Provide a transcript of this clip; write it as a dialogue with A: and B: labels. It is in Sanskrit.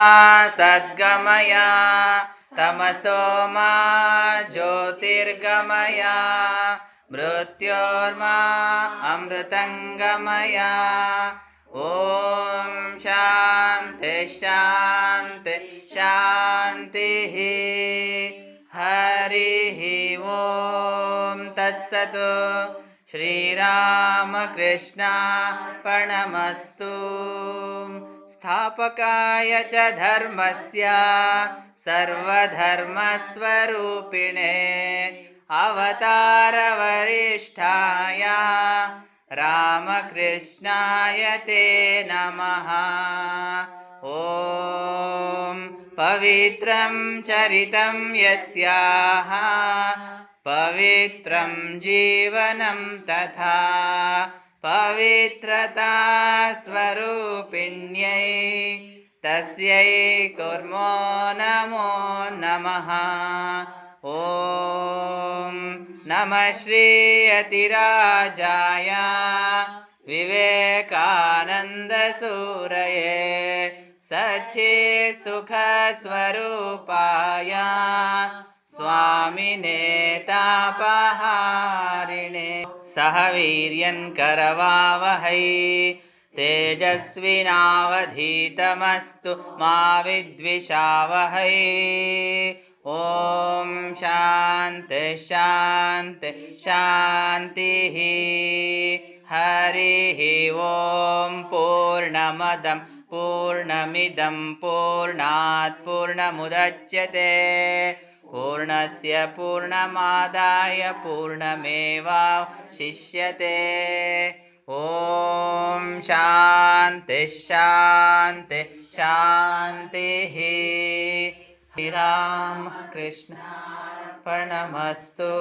A: सद्गमय तमसो मा ज्योतिर्गमय मृत्योर्मा अमृतंगमय। ओम शांति शांति शांति। हरि ओम तत्सत्। श्रीरामकृष्णार्पणमस्तु। स्थापकाय च धर्मस्य सर्वधर्मस्वरूपिणे अवतारवरिष्ठाय रामकृष्णाय ते नमः। ॐ पवित्रं चरितं यस्याः पवित्रं जीवनं तथा पवित्रता स्वरूपिण्यै तस्यै कुर्मो नमो नमः। ॐ नमः श्रीयतिराजाय विवेकानन्दसूरये सच्चित्सुखस्वरूपाय स्वामिने तापहारिणे सह वीर्यं करवावहै तेजस्विनावधीतमस्तु मा विद्विषावहै। ॐ शान्ति शान्ति शान्तिः। हरिः ॐ पूर्णमदं पूर्णमिदं पूर्णात् पूर्णमुदच्यते पूर्णस्य पूर्णमादाय पूर्णमेवावशिष्यते। ॐ शान्ति शान्ति शान्तिः। श्रीरामकृष्णार्पणमस्तु।